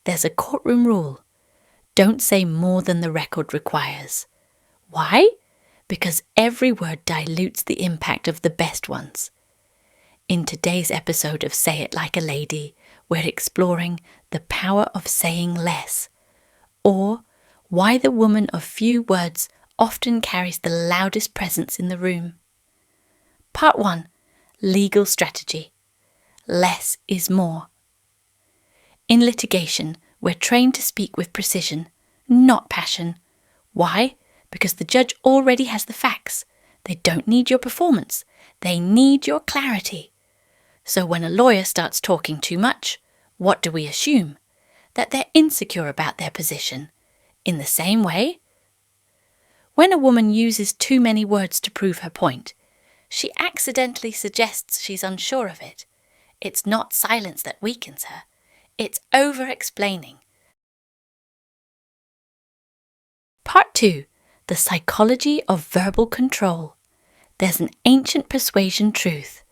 There's a courtroom rule. Don't say more than the record requires. Why? Because every word dilutes the impact of the best ones. In today's episode of Say It Like a Lady, we're exploring the power of saying less, or why the woman of few words often carries the loudest presence in the room. Part 1. Legal strategy. Less is more. In litigation, we're trained to speak with precision, not passion. Why? Because the judge already has the facts. They don't need your performance. They need your clarity. So when a lawyer starts talking too much, what do we assume? That they're insecure about their position. In the same way, when a woman uses too many words to prove her point, she accidentally suggests she's unsure of it. It's not silence that weakens her. It's over-explaining. Part 2. The psychology of verbal control. There's an ancient persuasion truth.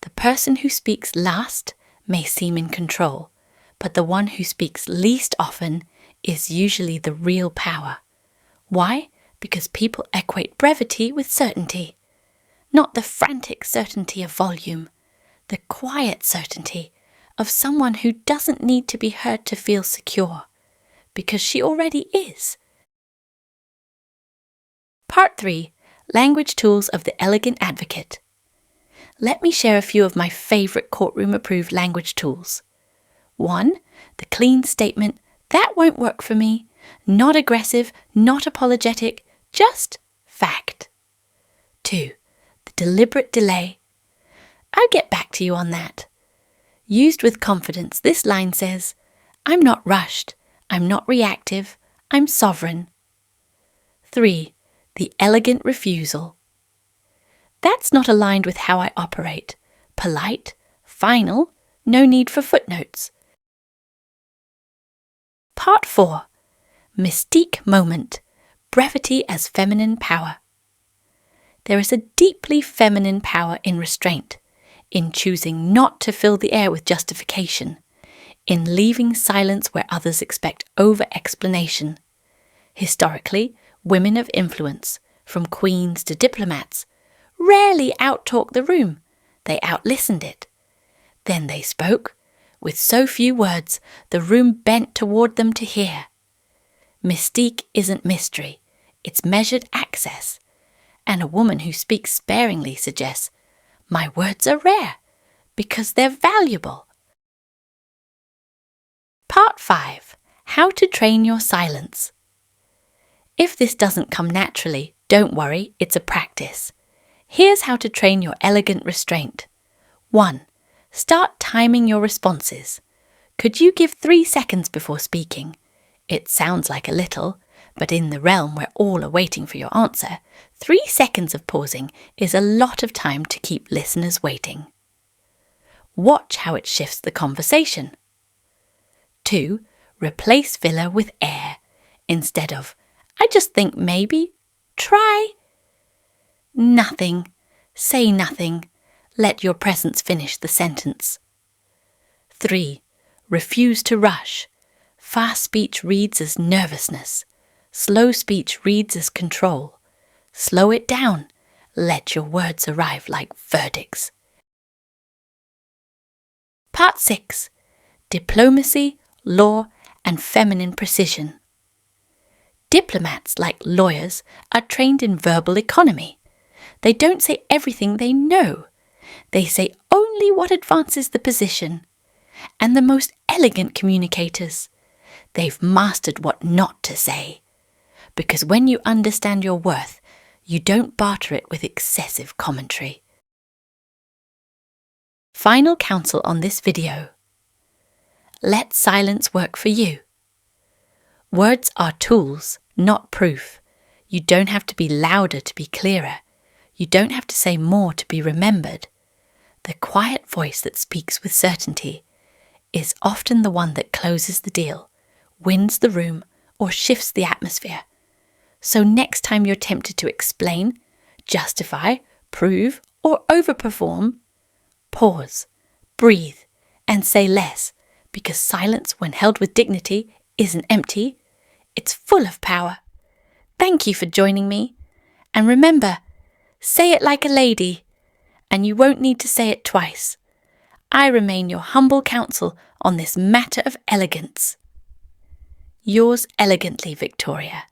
The person who speaks last may seem in control, but the one who speaks least often is usually the real power. Why? Because people equate brevity with certainty. Not the frantic certainty of volume, the quiet certainty of someone who doesn't need to be heard to feel secure, because she already is. Part 3. Language tools of the elegant advocate. Let me share a few of my favourite courtroom-approved language tools. 1. The clean statement, that won't work for me. Not aggressive, not apologetic, just fact. 2. The deliberate delay. I'll get back to you on that. Used with confidence, this line says, I'm not rushed, I'm not reactive, I'm sovereign. 3. The elegant refusal. That's not aligned with how I operate. Polite, final, no need for footnotes. Part 4. Mystique moment. Brevity as feminine power. There is a deeply feminine power in restraint, in choosing not to fill the air with justification, in leaving silence where others expect over-explanation. Historically, women of influence, from queens to diplomats, rarely out-talked the room. They out-listened it. Then they spoke. With so few words, the room bent toward them to hear. Mystique isn't mystery. It's measured access. And a woman who speaks sparingly suggests, my words are rare, because they're valuable. Part 5. How to train your silence. If this doesn't come naturally, don't worry, it's a practice. Here's how to train your elegant restraint. 1. Start timing your responses. Could you give 3 seconds before speaking? It sounds like a little, but in the realm where all are waiting for your answer, 3 seconds of pausing is a lot of time to keep listeners waiting. Watch how it shifts the conversation. 2. Replace filler with air. Instead of, I just think maybe, try. Nothing. Say nothing. Let your presence finish the sentence. 3. Refuse to rush. Fast speech reads as nervousness. Slow speech reads as control. Slow it down. Let your words arrive like verdicts. Part 6. Diplomacy, law, and feminine precision. Diplomats, like lawyers, are trained in verbal economy. They don't say everything they know. They say only what advances the position. And the most elegant communicators, they've mastered what not to say. Because when you understand your worth, you don't barter it with excessive commentary. Final counsel on this video. Let silence work for you. Words are tools, not proof. You don't have to be louder to be clearer. You don't have to say more to be remembered. The quiet voice that speaks with certainty is often the one that closes the deal, wins the room, or shifts the atmosphere. So next time you're tempted to explain, justify, prove, or overperform, pause, breathe, and say less, because silence, when held with dignity, isn't empty. It's full of power. Thank you for joining me. And remember, say it like a lady, and you won't need to say it twice. I remain your humble counsel on this matter of elegance. Yours elegantly, Victoria.